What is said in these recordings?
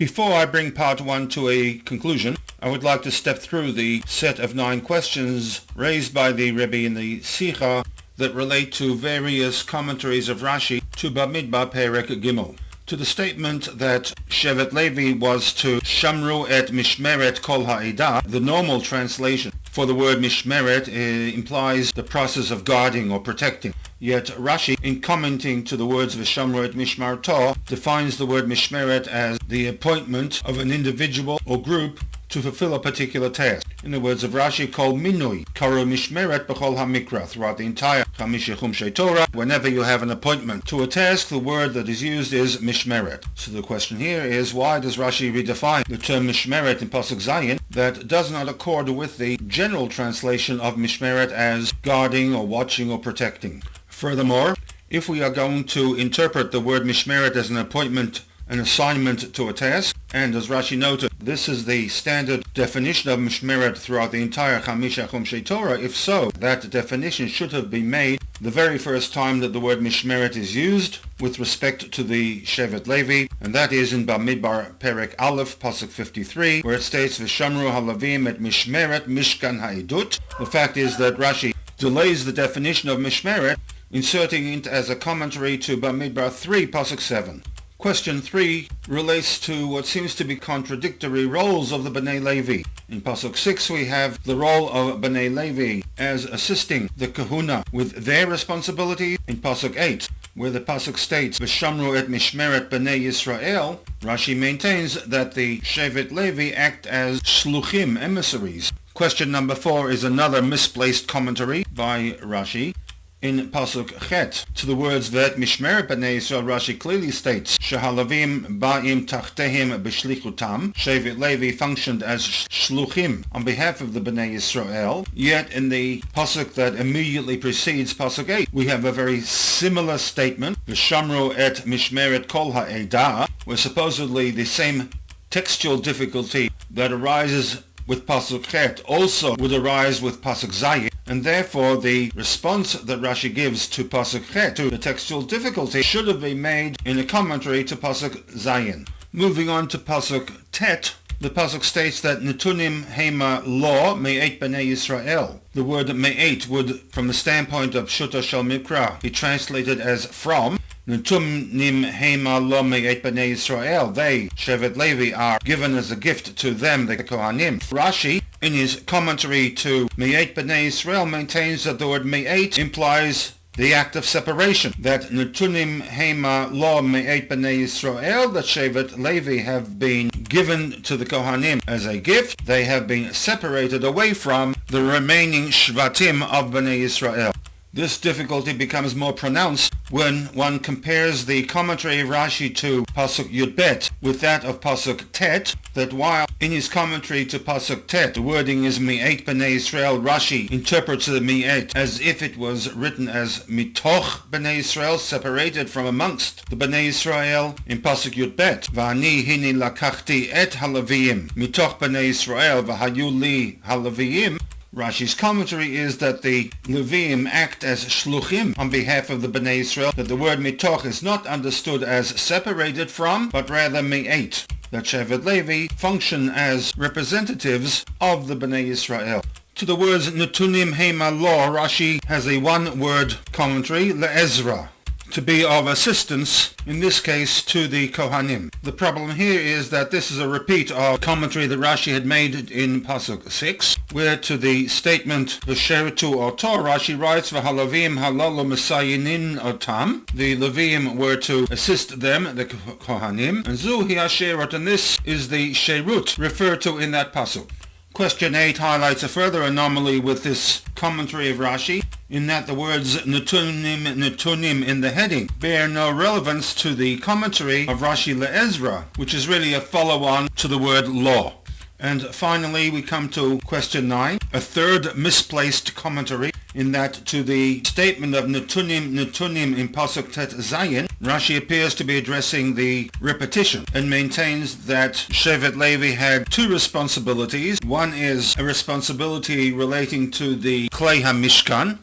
Before I bring part 1 to a conclusion, I would like to step through the set of 9 questions raised by the Rebbe in the Sikha that relate to various commentaries of Rashi to Bamidbar Perek Gimel. To the statement that Shevet Levi was to Shamru et Mishmeret Kol Ha'edah, the normal translation for the word Mishmeret implies the process of guarding or protecting. Yet Rashi, in commenting to the words V'shamru et Mishmarto, defines the word Mishmeret as the appointment of an individual or group to fulfill a particular task. In the words of Rashi, Kol Minui, Karu Mishmeret B'chol HaMikra, throughout the entire Chamisha Chumshei Torah, whenever you have an appointment to a task, the word that is used is Mishmeret. So the question here is, why does Rashi redefine the term Mishmeret in Pasuk Zayin that does not accord with the general translation of Mishmeret as guarding or watching or protecting? Furthermore, if we are going to interpret the word Mishmeret as an appointment, an assignment to a task, and as Rashi noted, this is the standard definition of Mishmeret throughout the entire Chamisha Chumshei Torah. If so, that definition should have been made the very first time that the word Mishmeret is used with respect to the Shevet Levi, and that is in Bamidbar Perek Aleph, Pasuk 53, where it states, V'shamru halavim et Mishmeret Mishkan ha'idut. The fact is that Rashi delays the definition of Mishmeret, inserting it as a commentary to Bamidbar 3, Pasuk 7. Question 3 relates to what seems to be contradictory roles of the Bnei Levi. In Pasuk 6 we have the role of Bnei Levi as assisting the kahuna with their responsibilities. In Pasuk 8, where the Pasuk states, V'shamru et Mishmeret Bnei Yisrael, Rashi maintains that the Shevet Levi act as shluchim, emissaries. Question number 4 is another misplaced commentary by Rashi. In Pasuk Chet, to the words V'et Mishmeret B'nei Yisrael, Rashi clearly states Shehalavim Ba'im Tachtehim B'shlichutam. Shevet Levi functioned as shluchim on behalf of the B'nei Yisrael. Yet in the Pasuk that immediately precedes Pasuk 8, we have a very similar statement, V'shamru et Mishmeret Kol Ha'edah, where supposedly the same textual difficulty that arises with Pasuk Chet also would arise with Pasuk Zayin, and therefore the response that Rashi gives to Pasuk Chet, to the textual difficulty, should have been made in a commentary to Pasuk Zayin. Moving on to Pasuk Tet, the Pasuk states that Netunim Hema Lo Me'et B'nei Yisrael. The word Me'et would, from the standpoint of Shuta Shel Mikra, be translated as from. Netunim Hema Lo Me'et B'nei Yisrael. They, Shevet Levi, are given as a gift to them, the Kohanim. Rashi, in his commentary to Me'et B'nei Yisrael, maintains that the word Me'et implies the act of separation, that Netunim Hema Lo Me'et B'nei Yisrael, that Shevet Levi have been given to the Kohanim as a gift. They have been separated away from the remaining Shvatim of B'nei Yisrael. This difficulty becomes more pronounced when one compares the commentary of Rashi to Pasuk Yudbet with that of Pasuk Tet, that while in his commentary to Pasuk Tet the wording is Mi'et B'nei Yisrael, Rashi interprets the Mi'et as if it was written as Mitoch B'nei Yisrael, separated from amongst the B'nei Yisrael. In Pasuk Yudbet, V'ani hini lakachti et halaviyim Mitoch B'nei Yisrael v'hayu li halaviyim, Rashi's commentary is that the Leviim act as shluchim on behalf of the Bnei Yisrael, that the word mitoch is not understood as separated from, but rather me'et, that Shevet Levi function as representatives of the Bnei Yisrael. To the words Netunim Hema Lo, Rashi has a one-word commentary, le'ezra, to be of assistance, in this case to the Kohanim. The problem here is that this is a repeat of commentary that Rashi had made in Pasuk 6, where to the statement V'shertu oto, Rashi writes V'halavim halalu mesayinin otam. The Leviim were to assist them, the Kohanim, and Zu hi asherut, and this is the sherut referred to in that Pasuk. Question 8 highlights a further anomaly with this commentary of Rashi, in that the words Netunim in the heading bear no relevance to the commentary of Rashi le'ezra, which is really a follow-on to the word law. And finally we come to question 9, a third misplaced commentary, in that to the statement of Netunim in Pasuk Tet Zayin, Rashi appears to be addressing the repetition and maintains that Shevet Levi had two responsibilities. One is a responsibility relating to the Klei HaMishkan,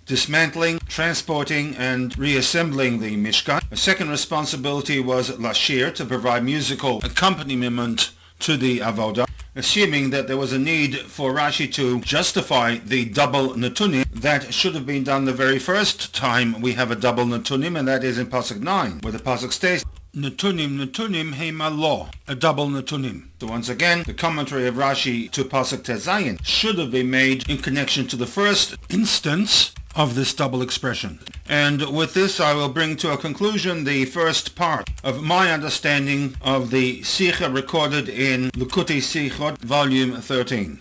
dismantling, transporting, and reassembling the Mishkan. A second responsibility was Lashir, to provide musical accompaniment to the Avodah, assuming that there was a need for Rashi to justify the double Natunim. That should have been done the very first time we have a double Natunim, and that is in Pasuk 9, where the Pasuk states, Natunim heima lo, a double Natunim. So once again, the commentary of Rashi to Pasuk Tezayin should have been made in connection to the first instance of this double expression. And with this I will bring to a conclusion the first part of my understanding of the Sikha recorded in Likutei Sichot, volume 13.